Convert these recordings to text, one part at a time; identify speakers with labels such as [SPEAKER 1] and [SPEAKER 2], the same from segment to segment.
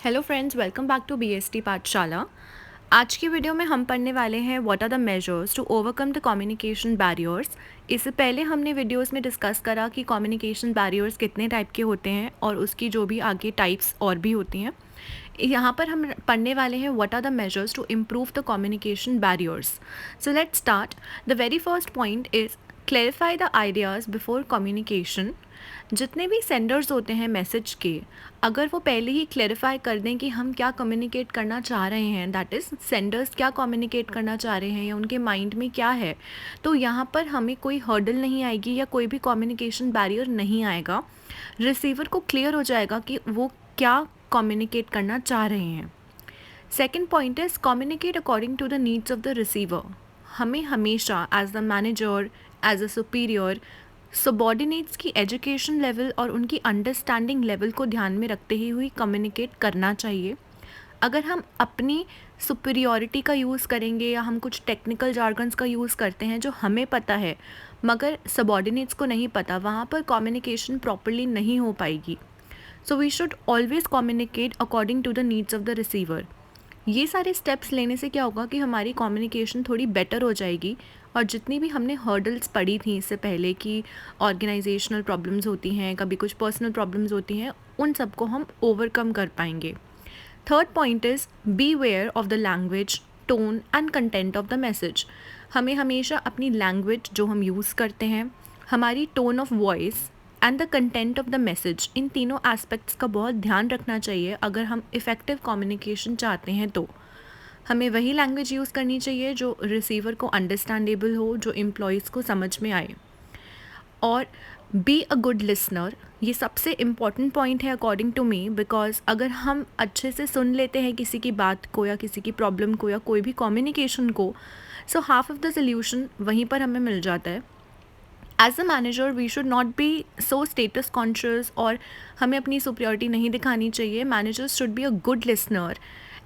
[SPEAKER 1] Hello friends, welcome back to BST Pathshala. आज की video में हम पढ़ने वाले हैं what are the measures to overcome the communication barriers. इससे पहले हमने वीडियोस में डिस्कस करा कि कम्युनिकेशन बैरियर्स कितने टाइप के होते हैं और उसकी जो भी आगे टाइप्स और भी होती हैं। यहाँ पर हम पढ़ने वाले हैं what are the measures to improve the communication barriers. So let's start. The very first point is clarify the ideas before communication. जितने भी सेंडर्स होते हैं मैसेज के, अगर वो पहले ही क्लैरिफाई कर दें कि हम क्या कम्युनिकेट करना चाह रहे हैं, दैट इज़ सेंडर्स क्या कम्युनिकेट करना चाह रहे हैं या उनके माइंड में क्या है, तो यहाँ पर हमें कोई हर्डल नहीं आएगी या कोई भी कम्युनिकेशन बैरियर नहीं आएगा। रिसीवर को क्लियर हो जाएगा कि वो क्या कम्युनिकेट करना चाह रहे हैं। Second point is communicate according to the needs of the receiver. हमें हमेशा as the manager, as a superior, subordinates की एजुकेशन लेवल और उनकी अंडरस्टैंडिंग लेवल को ध्यान में रखते हुए कम्युनिकेट करना चाहिए। अगर हम अपनी सुपीरियॉरिटी का यूज़ करेंगे या हम कुछ टेक्निकल जार्गन्स का यूज़ करते हैं जो हमें पता है मगर सबॉर्डिनेट्स को नहीं पता, वहाँ पर कम्युनिकेशन प्रॉपरली नहीं हो पाएगी। So we should always communicate according to the needs of the receiver. ये सारे स्टेप्स लेने से क्या होगा कि हमारी कम्युनिकेशन थोड़ी बेटर हो जाएगी और जितनी भी हमने हर्डल्स पढ़ी थी इससे पहले कि ऑर्गेनाइजेशनल प्रॉब्लम्स होती हैं, कभी कुछ पर्सनल प्रॉब्लम्स होती हैं, उन सबको हम ओवरकम कर पाएंगे। Third point is be aware of the language, tone and content of the message. हमें हमेशा अपनी लैंग्वेज जो हम यूज़ करते हैं, हमारी tone of voice and the content of the message, इन तीनों एस्पेक्ट्स का बहुत ध्यान रखना चाहिए। अगर हम इफ़ेक्टिव कम्युनिकेशन चाहते हैं तो हमें वही लैंग्वेज यूज़ करनी चाहिए जो रिसीवर को अंडरस्टैंडेबल हो, जो एम्प्लॉयज़ को समझ में आए। और बी अ गुड लिसनर, ये सबसे इम्पॉर्टेंट पॉइंट है अकॉर्डिंग टू मी, बिकॉज अगर हम अच्छे से सुन लेते हैं किसी की बात को या किसी की प्रॉब्लम को या कोई भी कम्युनिकेशन को, so half of the solution वहीं पर हमें मिल जाता है। As a manager we should not be so status conscious और हमें अपनी सुपीरियरिटी नहीं दिखानी चाहिए। Managers should be a good listener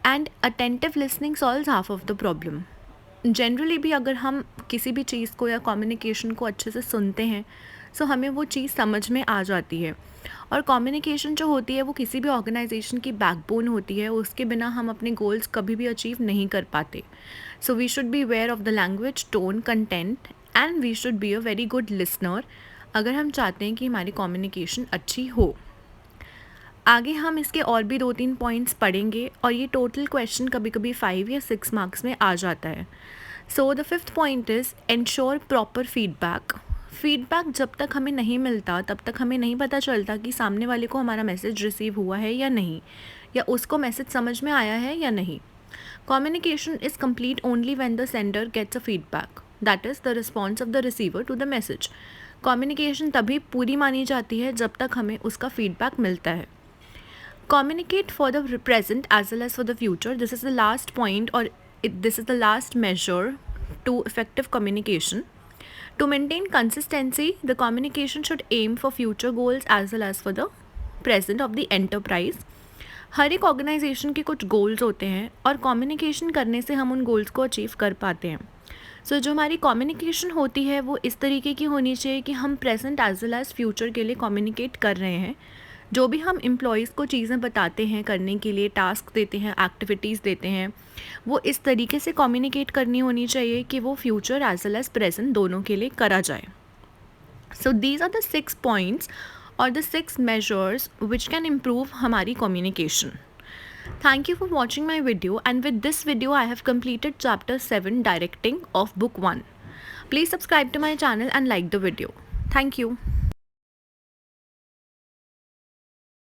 [SPEAKER 1] and attentive listening solves half of the problem. Generally भी अगर हम किसी भी चीज़ को या कम्युनिकेशन को अच्छे से सुनते हैं सो हमें वो चीज़ समझ में आ जाती है। और कम्युनिकेशन जो होती है वो किसी भी ऑर्गेनाइजेशन की बैकबोन होती है, उसके बिना हम अपने गोल्स कभी भी अचीव नहीं कर पाते। So we should be aware of the language, tone, content and we should be a very good listener अगर हम चाहते हैं कि हमारी कम्युनिकेशन अच्छी हो। आगे हम इसके और भी 2-3 पॉइंट्स पढ़ेंगे और ये टोटल क्वेश्चन कभी कभी 5 या 6 मार्क्स में आ जाता है। So the fifth point is ensure proper feedback. Feedback जब तक हमें नहीं मिलता तब तक हमें नहीं पता चलता कि सामने वाले को हमारा मैसेज रिसीव हुआ है या नहीं, या उसको मैसेज समझ में आया है या नहीं। Communication is complete only when the sender gets a feedback, that is the response of the receiver to the message. Communication तभी पूरी मानी जाती है जब तक हमें उसका फीडबैक मिलता है। Communicate for the present as well as for the future. This is the last point, or this is the last measure to effective communication. To maintain consistency, the communication should aim for future goals as well as for the present of the enterprise. हर एक organisation के कुछ goals होते हैं और communication करने से हम उन गोल्स को अचीव कर पाते हैं। सो जो हमारी कम्युनिकेशन होती है वो इस तरीके की होनी चाहिए कि हम present as well as future के लिए कम्युनिकेट कर रहे हैं। जो भी हम एम्प्लॉयज़ को चीज़ें बताते हैं करने के लिए, टास्क देते हैं, एक्टिविटीज़ देते हैं, वो इस तरीके से कम्युनिकेट करनी होनी चाहिए कि वो future as well as present दोनों के लिए करा जाए। So these are the 6 points और the 6 measures which can improve हमारी communication. Thank you for watching my video, and with this video I have completed chapter 7 directing of book 1. Please subscribe to my channel and like the video. Thank you.